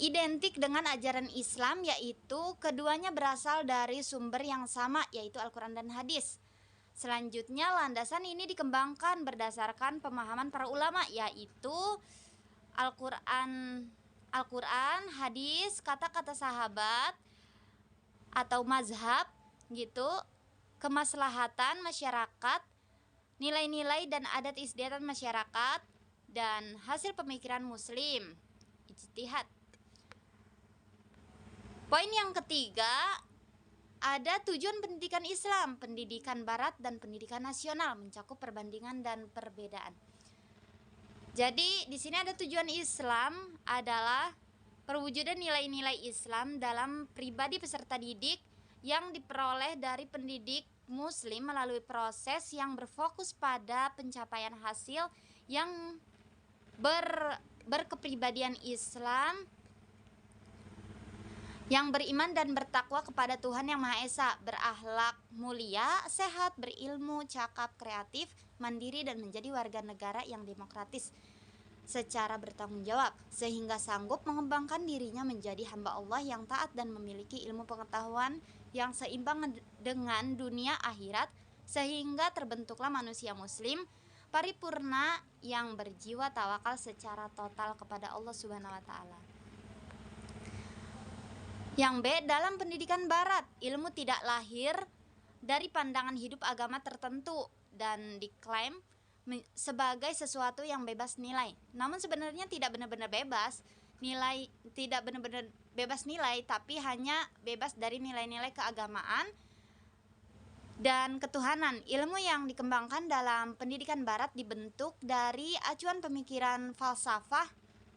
identik dengan ajaran Islam, yaitu keduanya berasal dari sumber yang sama, yaitu Al-Quran dan hadis. Selanjutnya, landasan ini dikembangkan berdasarkan pemahaman para ulama, yaitu Al-Quran, hadis, kata-kata sahabat atau mazhab gitu, kemaslahatan masyarakat, nilai-nilai dan adat istiadat masyarakat, dan hasil pemikiran muslim, ijtihad. Poin yang ketiga, ada tujuan pendidikan Islam, pendidikan barat dan pendidikan nasional, mencakup perbandingan dan perbedaan. Jadi di sini ada tujuan Islam adalah perwujudan nilai-nilai Islam dalam pribadi peserta didik yang diperoleh dari pendidik muslim melalui proses yang berfokus pada pencapaian hasil yang berkepribadian Islam, yang beriman dan bertakwa kepada Tuhan Yang Maha Esa, berakhlak mulia, sehat, berilmu, cakap, kreatif, mandiri, dan menjadi warga negara yang demokratis secara bertanggung jawab, sehingga sanggup mengembangkan dirinya menjadi hamba Allah yang taat dan memiliki ilmu pengetahuan yang seimbang dengan dunia akhirat, sehingga terbentuklah manusia muslim paripurna yang berjiwa tawakal secara total kepada Allah Subhanahu wa taala. Yang B, dalam pendidikan barat, ilmu tidak lahir dari pandangan hidup agama tertentu dan diklaim sebagai sesuatu yang bebas nilai. Namun sebenarnya tidak benar-benar bebas nilai, tapi hanya bebas dari nilai-nilai keagamaan dan ketuhanan. Ilmu yang dikembangkan dalam pendidikan barat dibentuk dari acuan pemikiran falsafah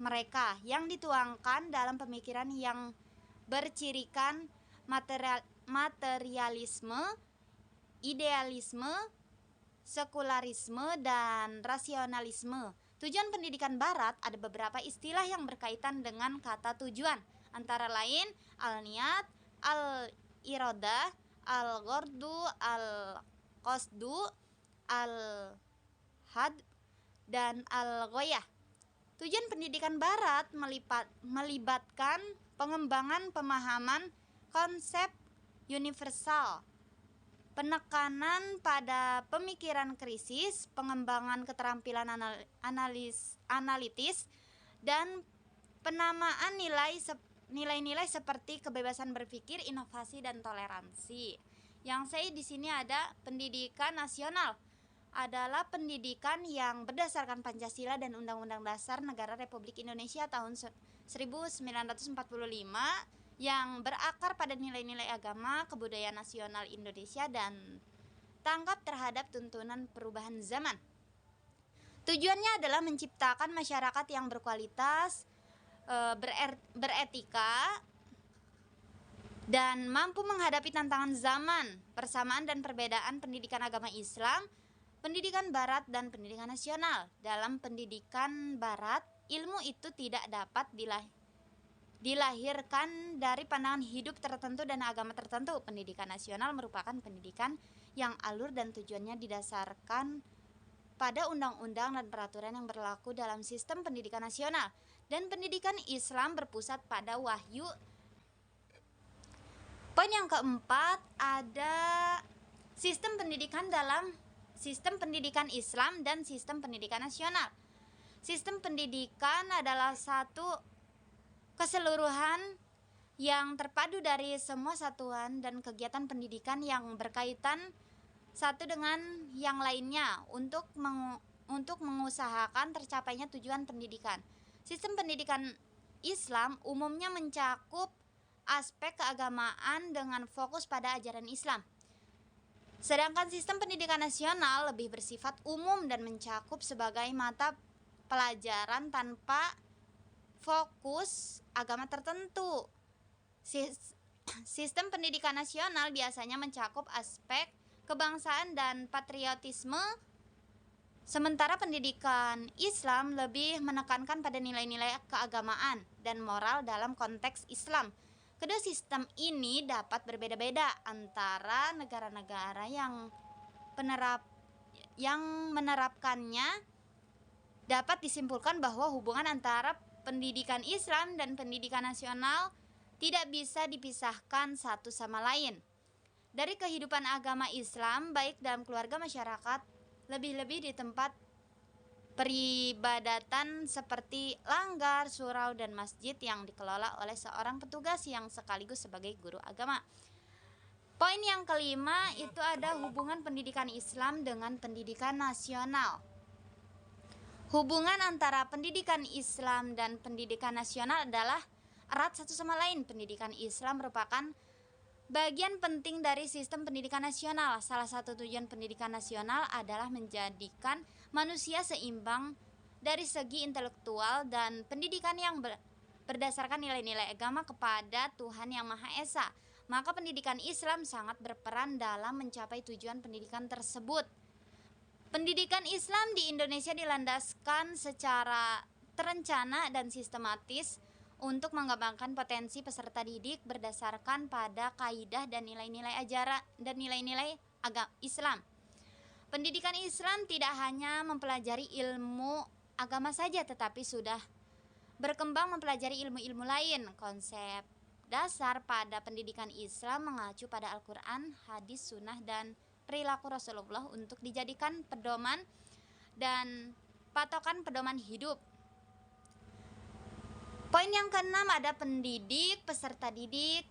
mereka yang dituangkan dalam pemikiran yang bercirikan materialisme, idealisme, sekularisme, dan rasionalisme. Tujuan pendidikan barat ada beberapa istilah yang berkaitan dengan kata tujuan, antara lain al-niyat, al-iradah, al-ghordu, al-qasdu, al-had, dan al-ghoyah. Tujuan pendidikan barat melibatkan pengembangan pemahaman konsep universal, penekanan pada pemikiran krisis, pengembangan keterampilan analitis, dan penamaan nilai-nilai seperti kebebasan berpikir, inovasi, dan toleransi. Yang saya di sini ada pendidikan nasional, adalah pendidikan yang berdasarkan Pancasila dan Undang-Undang Dasar Negara Republik Indonesia tahun 1945 yang berakar pada nilai-nilai agama, kebudayaan nasional Indonesia, dan tanggap terhadap tuntunan perubahan zaman. Tujuannya adalah menciptakan masyarakat yang berkualitas, beretika, dan mampu menghadapi tantangan zaman, persamaan dan perbedaan pendidikan agama Islam, pendidikan barat, dan pendidikan nasional. Dalam pendidikan barat, ilmu itu tidak dapat dilahirkan dari pandangan hidup tertentu dan agama tertentu. Pendidikan nasional merupakan pendidikan yang alur dan tujuannya didasarkan pada undang-undang dan peraturan yang berlaku dalam sistem pendidikan nasional. Dan pendidikan Islam berpusat pada wahyu. Poin yang keempat, ada sistem pendidikan Islam dan sistem pendidikan nasional. Sistem pendidikan adalah satu keseluruhan yang terpadu dari semua satuan dan kegiatan pendidikan yang berkaitan satu dengan yang lainnya untuk mengusahakan tercapainya tujuan pendidikan. Sistem pendidikan Islam umumnya mencakup aspek keagamaan dengan fokus pada ajaran Islam. Sedangkan sistem pendidikan nasional lebih bersifat umum dan mencakup sebagai mata pelajaran tanpa fokus agama tertentu. Sistem pendidikan nasional biasanya mencakup aspek kebangsaan dan patriotisme, sementara pendidikan Islam lebih menekankan pada nilai-nilai keagamaan dan moral dalam konteks Islam. Kedua sistem ini dapat berbeda-beda antara negara-negara yang menerapkannya. Dapat disimpulkan bahwa hubungan antara pendidikan Islam dan pendidikan nasional tidak bisa dipisahkan satu sama lain. Dari kehidupan agama Islam, baik dalam keluarga masyarakat, lebih-lebih di tempat peribadatan seperti langgar, surau, dan masjid yang dikelola oleh seorang petugas yang sekaligus sebagai guru agama. Poin yang kelima itu ada hubungan pendidikan Islam dengan pendidikan nasional. Hubungan antara pendidikan Islam dan pendidikan nasional adalah erat satu sama lain. Pendidikan Islam merupakan bagian penting dari sistem pendidikan nasional. Salah satu tujuan pendidikan nasional adalah menjadikan manusia seimbang dari segi intelektual dan pendidikan yang berdasarkan nilai-nilai agama kepada Tuhan Yang Maha Esa. Maka pendidikan Islam sangat berperan dalam mencapai tujuan pendidikan tersebut. Pendidikan Islam di Indonesia dilandaskan secara terencana dan sistematis untuk mengembangkan potensi peserta didik berdasarkan pada kaidah dan nilai-nilai ajaran dan nilai-nilai agama Islam. Pendidikan Islam tidak hanya mempelajari ilmu agama saja, tetapi sudah berkembang mempelajari ilmu-ilmu lain. Konsep dasar pada pendidikan Islam mengacu pada Al-Quran, hadis, sunnah, dan perilaku Rasulullah untuk dijadikan pedoman dan patokan pedoman hidup. Poin yang keenam ada pendidik, peserta didik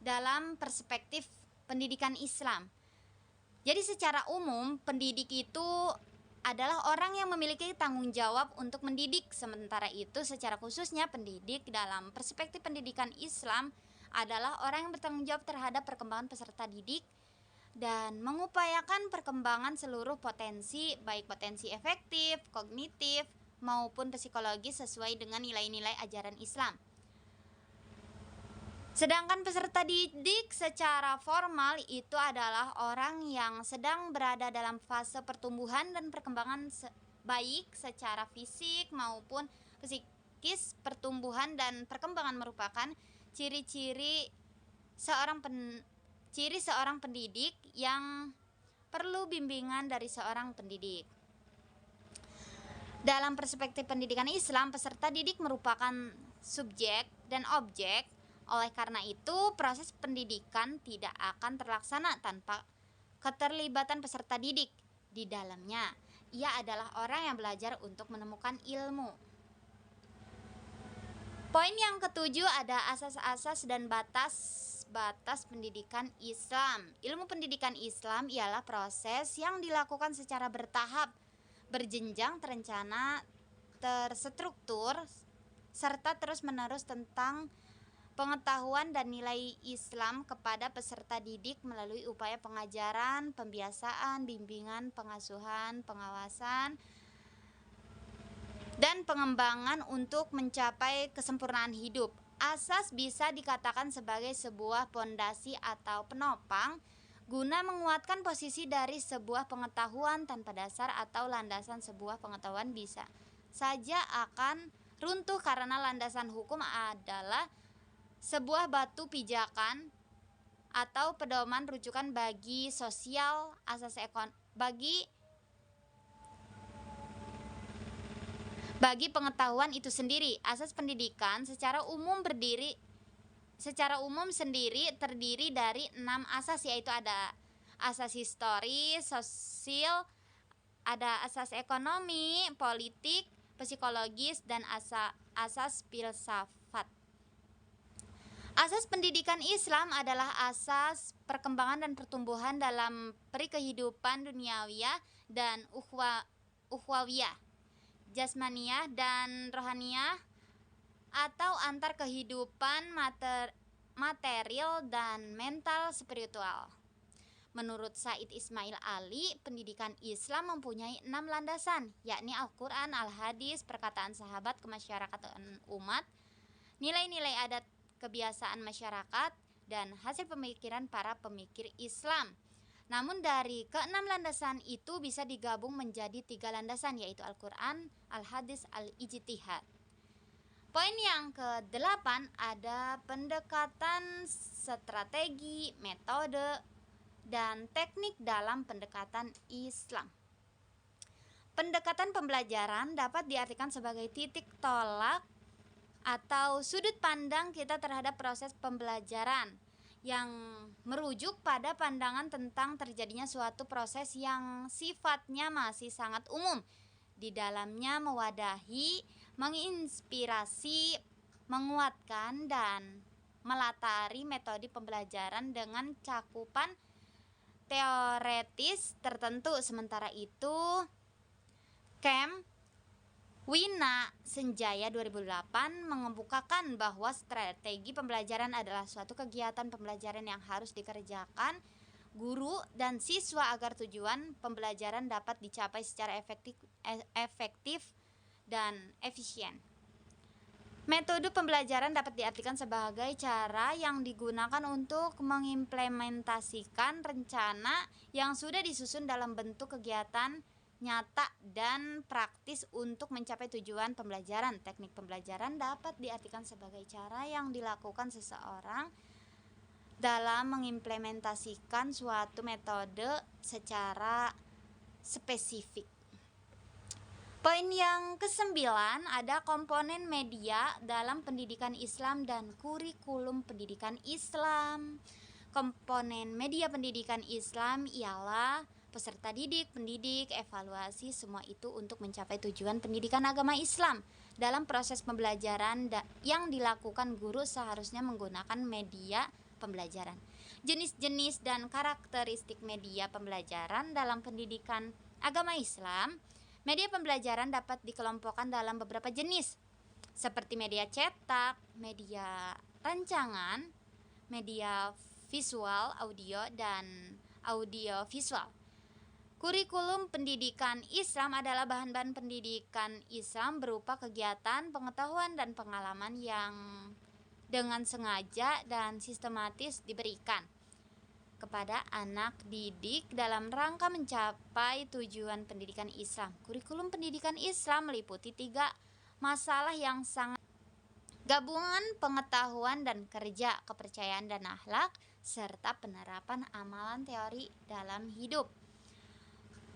dalam perspektif pendidikan Islam. Jadi secara umum pendidik itu adalah orang yang memiliki tanggung jawab untuk mendidik. Sementara itu secara khususnya pendidik dalam perspektif pendidikan Islam adalah orang yang bertanggung jawab terhadap perkembangan peserta didik dan mengupayakan perkembangan seluruh potensi, baik potensi efektif, kognitif, maupun psikologis sesuai dengan nilai-nilai ajaran Islam. Sedangkan peserta didik secara formal itu adalah orang yang sedang berada dalam fase pertumbuhan dan perkembangan baik secara fisik maupun psikis. Pertumbuhan dan perkembangan merupakan ciri-ciri seorang pendidik yang perlu bimbingan dari seorang pendidik. Dalam perspektif pendidikan Islam, peserta didik merupakan subjek dan objek. Oleh karena itu, proses pendidikan tidak akan terlaksana tanpa keterlibatan peserta didik di dalamnya. Ia adalah orang yang belajar untuk menemukan ilmu. Poin yang ketujuh ada asas-asas dan batas pendidikan Islam. Ilmu pendidikan Islam ialah proses yang dilakukan secara bertahap, berjenjang, terencana, terstruktur, serta terus-menerus tentang pengetahuan dan nilai Islam kepada peserta didik melalui upaya pengajaran, pembiasaan, bimbingan, pengasuhan, pengawasan, dan pengembangan untuk mencapai kesempurnaan hidup. Asas bisa dikatakan sebagai sebuah pondasi atau penopang guna menguatkan posisi dari sebuah pengetahuan. Tanpa dasar atau landasan, sebuah pengetahuan bisa saja akan runtuh karena landasan hukum adalah sebuah batu pijakan atau pedoman rujukan bagi sosial, asas bagi pengetahuan itu sendiri. Asas pendidikan secara umum sendiri terdiri dari 6 asas, yaitu ada asas historis, sosial, ada asas ekonomi, politik, psikologis, dan asas filsafat. Asas pendidikan Islam adalah asas perkembangan dan pertumbuhan dalam kehidupan duniawiyah dan ukhwawiyah, jasmaniyah dan rohaniyah, atau antar kehidupan material dan mental spiritual. Menurut Said Ismail Ali, pendidikan Islam mempunyai 6 landasan, yakni Al-Quran, Al-Hadis, perkataan sahabat, kemasyarakatan umat, nilai-nilai adat kebiasaan masyarakat, dan hasil pemikiran para pemikir Islam. Namun dari ke-6 landasan itu bisa digabung menjadi 3 landasan, yaitu Al-Quran, Al-Hadis, Al-Ijtihad. Poin yang ke-8 ada pendekatan strategi, metode, dan teknik dalam pendekatan Islam. Pendekatan pembelajaran dapat diartikan sebagai titik tolak atau sudut pandang kita terhadap proses pembelajaran yang merujuk pada pandangan tentang terjadinya suatu proses yang sifatnya masih sangat umum. Di dalamnya mewadahi, menginspirasi, menguatkan, dan melatari metode pembelajaran dengan cakupan teoretis tertentu. Sementara itu, Camp Wina Senjaya 2008 mengemukakan bahwa strategi pembelajaran adalah suatu kegiatan pembelajaran yang harus dikerjakan guru dan siswa agar tujuan pembelajaran dapat dicapai secara efektif dan efisien. Metode pembelajaran dapat diartikan sebagai cara yang digunakan untuk mengimplementasikan rencana yang sudah disusun dalam bentuk kegiatan nyata dan praktis untuk mencapai tujuan pembelajaran. Teknik pembelajaran dapat diartikan sebagai cara yang dilakukan seseorang dalam mengimplementasikan suatu metode secara spesifik. Poin yang ke-9, ada komponen media dalam pendidikan Islam dan kurikulum pendidikan Islam. Komponen media pendidikan Islam ialah peserta didik, pendidik, evaluasi, semua itu untuk mencapai tujuan pendidikan agama Islam. Dalam proses pembelajaran yang dilakukan guru seharusnya menggunakan media pembelajaran. Jenis-jenis dan karakteristik media pembelajaran dalam pendidikan agama Islam. Media pembelajaran dapat dikelompokkan dalam beberapa jenis, seperti media cetak, media rancangan, media visual, audio, dan audio visual. Kurikulum pendidikan Islam adalah bahan-bahan pendidikan Islam berupa kegiatan, pengetahuan, dan pengalaman yang dengan sengaja dan sistematis diberikan kepada anak didik dalam rangka mencapai tujuan pendidikan Islam. Kurikulum pendidikan Islam meliputi 3 masalah yang sangat gabungan pengetahuan dan kerja, kepercayaan dan akhlak, serta penerapan amalan teori dalam hidup.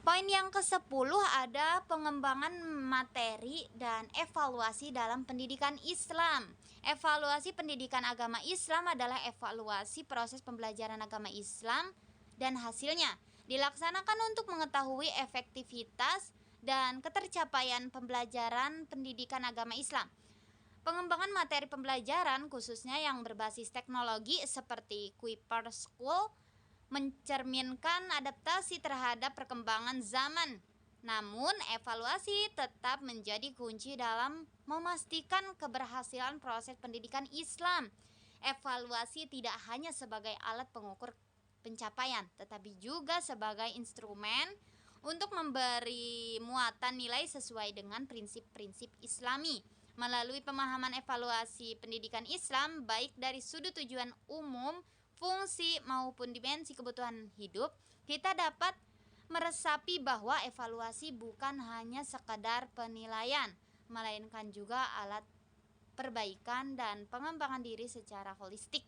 Poin yang ke-10 ada pengembangan materi dan evaluasi dalam pendidikan Islam. Evaluasi pendidikan agama Islam adalah evaluasi proses pembelajaran agama Islam dan hasilnya dilaksanakan untuk mengetahui efektivitas dan ketercapaian pembelajaran pendidikan agama Islam. Pengembangan materi pembelajaran khususnya yang berbasis teknologi seperti Kuiper School mencerminkan adaptasi terhadap perkembangan zaman. Namun, evaluasi tetap menjadi kunci dalam memastikan keberhasilan proses pendidikan Islam. Evaluasi tidak hanya sebagai alat pengukur pencapaian, tetapi juga sebagai instrumen untuk memberi muatan nilai sesuai dengan prinsip-prinsip Islami. Melalui pemahaman evaluasi pendidikan Islam, baik dari sudut tujuan umum, fungsi maupun dimensi kebutuhan hidup, kita dapat meresapi bahwa evaluasi bukan hanya sekadar penilaian, melainkan juga alat perbaikan dan pengembangan diri secara holistik.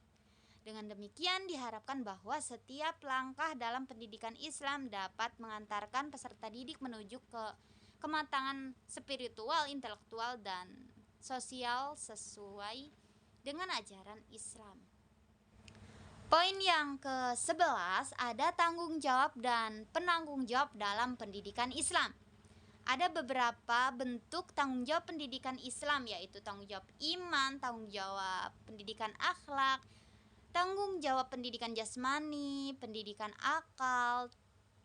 Dengan demikian diharapkan bahwa setiap langkah dalam pendidikan Islam dapat mengantarkan peserta didik menuju ke kematangan spiritual, intelektual, dan sosial sesuai dengan ajaran Islam. Poin yang ke-11 ada tanggung jawab dan penanggung jawab dalam pendidikan Islam. Ada beberapa bentuk tanggung jawab pendidikan Islam, yaitu tanggung jawab iman, tanggung jawab pendidikan akhlak, tanggung jawab pendidikan jasmani, pendidikan akal,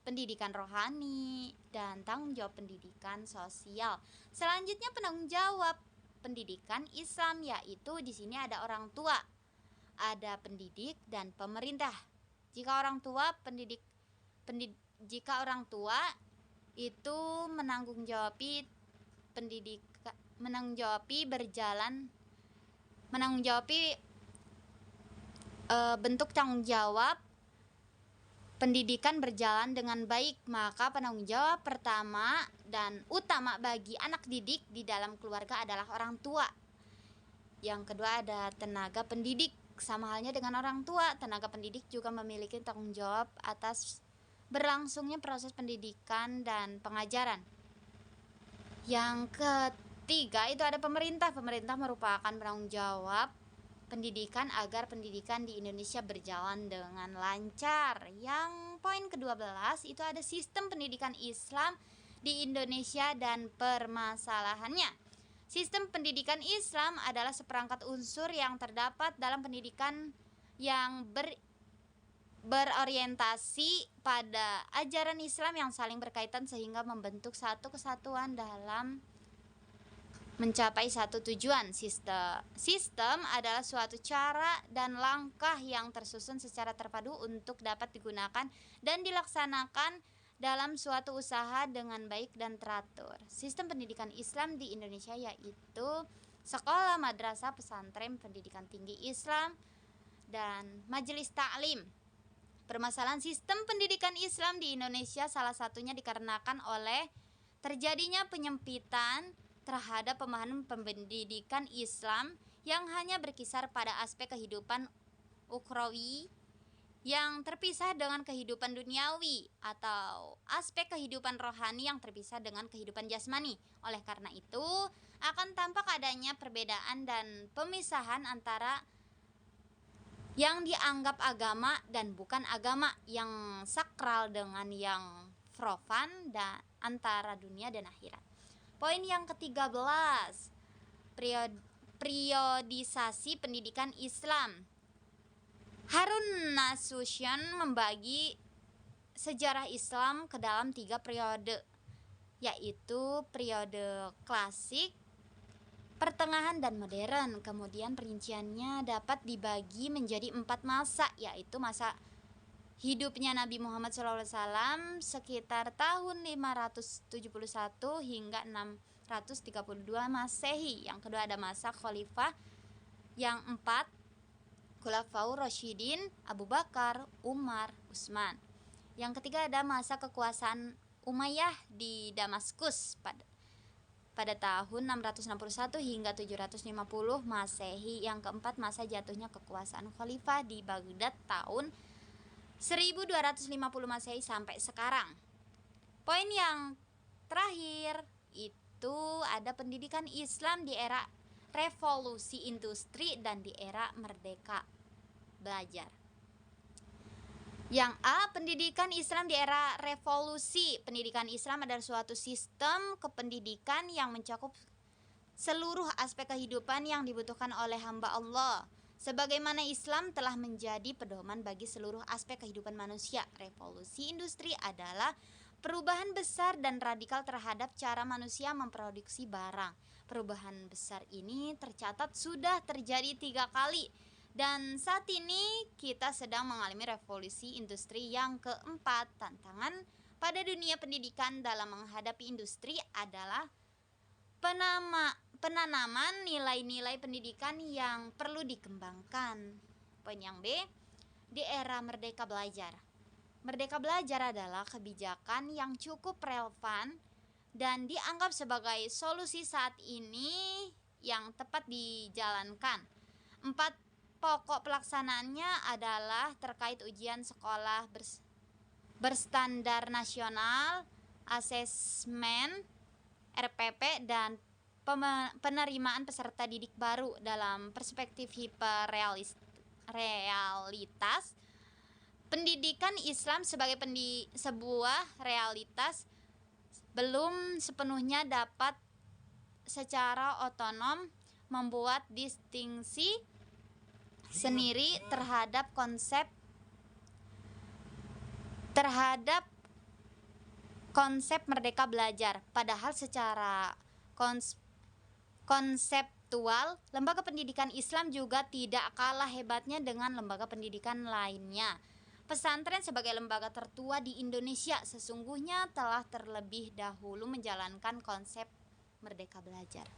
pendidikan rohani, dan tanggung jawab pendidikan sosial. Selanjutnya penanggung jawab pendidikan Islam, yaitu di sini ada orang tua, ada pendidik dan pemerintah. Jika orang tua itu menanggung jawabi bentuk tanggung jawab pendidikan berjalan dengan baik, maka penanggung jawab pertama dan utama bagi anak didik di dalam keluarga adalah orang tua. Yang kedua ada tenaga pendidik. Sama halnya dengan orang tua, tenaga pendidik juga memiliki tanggung jawab atas berlangsungnya proses pendidikan dan pengajaran. Yang Tiga, itu ada pemerintah. Pemerintah merupakan penanggung jawab pendidikan agar pendidikan di Indonesia berjalan dengan lancar. Yang poin ke-12 itu ada sistem pendidikan Islam di Indonesia dan permasalahannya. Sistem pendidikan Islam adalah seperangkat unsur yang terdapat dalam pendidikan yang berorientasi pada ajaran Islam yang saling berkaitan sehingga membentuk satu kesatuan dalam mencapai satu tujuan. Sistem adalah suatu cara dan langkah yang tersusun secara terpadu untuk dapat digunakan dan dilaksanakan dalam suatu usaha dengan baik dan teratur. Sistem pendidikan Islam di Indonesia yaitu sekolah, madrasah, pesantren, pendidikan tinggi Islam, dan majelis taklim. Permasalahan sistem pendidikan Islam di Indonesia salah satunya dikarenakan oleh terjadinya penyempitan terhadap pemahaman pendidikan Islam yang hanya berkisar pada aspek kehidupan ukhrawi yang terpisah dengan kehidupan duniawi atau aspek kehidupan rohani yang terpisah dengan kehidupan jasmani. Oleh karena itu, akan tampak adanya perbedaan dan pemisahan antara yang dianggap agama dan bukan agama, yang sakral dengan yang profan, dan antara dunia dan akhirat. Poin yang ke-13, periodisasi pendidikan Islam. Harun Nasution membagi sejarah Islam ke dalam 3 periode, yaitu periode klasik, pertengahan, dan modern. Kemudian perinciannya dapat dibagi menjadi 4 masa, yaitu masa hidupnya Nabi Muhammad SAW sekitar tahun 571 hingga 632 Masehi. Yang kedua ada masa khalifah yang 4, Khulafaur Rasyidin, Abu Bakar, Umar, Utsman. Yang ketiga ada masa kekuasaan Umayyah di Damaskus pada tahun 661 hingga 750 Masehi. Yang keempat masa jatuhnya kekuasaan khalifah di Baghdad tahun 1250 Masehi sampai sekarang. Poin yang terakhir itu ada pendidikan Islam di era revolusi industri dan di era merdeka belajar. Yang A, pendidikan Islam di era revolusi. Pendidikan Islam adalah suatu sistem kependidikan yang mencakup seluruh aspek kehidupan yang dibutuhkan oleh hamba Allah. Sebagaimana Islam telah menjadi pedoman bagi seluruh aspek kehidupan manusia, revolusi industri adalah perubahan besar dan radikal terhadap cara manusia memproduksi barang. Perubahan besar ini tercatat sudah terjadi 3 kali, dan saat ini kita sedang mengalami revolusi industri yang keempat. Tantangan pada dunia pendidikan dalam menghadapi industri adalah penanaman nilai-nilai pendidikan yang perlu dikembangkan. Poin yang B, di era merdeka belajar. Merdeka belajar adalah kebijakan yang cukup relevan dan dianggap sebagai solusi saat ini yang tepat dijalankan. 4 pokok pelaksanaannya adalah terkait ujian sekolah berstandar nasional, asesmen, RPP, dan penerimaan peserta didik baru dalam perspektif hiperrealitas. Pendidikan Islam sebagai sebuah realitas belum sepenuhnya dapat secara otonom membuat distingsi sendiri terhadap konsep merdeka belajar. Padahal secara konseptual, lembaga pendidikan Islam juga tidak kalah hebatnya dengan lembaga pendidikan lainnya. Pesantren sebagai lembaga tertua di Indonesia sesungguhnya telah terlebih dahulu menjalankan konsep merdeka belajar.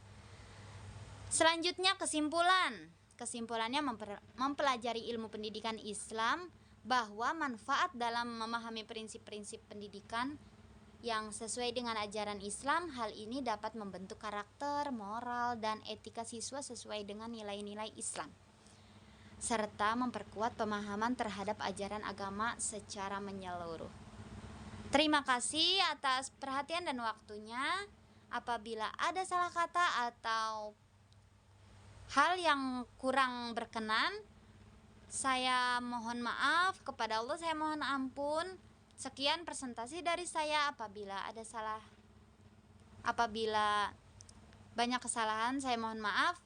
Selanjutnya kesimpulannya mempelajari ilmu pendidikan Islam bahwa manfaat dalam memahami prinsip-prinsip pendidikan yang sesuai dengan ajaran Islam. Hal ini dapat membentuk karakter, moral, dan etika siswa sesuai dengan nilai-nilai Islam, serta memperkuat pemahaman terhadap ajaran agama secara menyeluruh. Terima kasih atas perhatian dan waktunya. Apabila ada salah kata atau hal yang kurang berkenan, saya mohon maaf kepada Allah, saya mohon ampun. Sekian presentasi dari saya. Apabila banyak kesalahan, saya mohon maaf.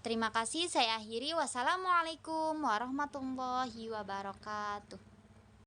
Terima kasih, saya akhiri. Wassalamualaikum warahmatullahi wabarakatuh.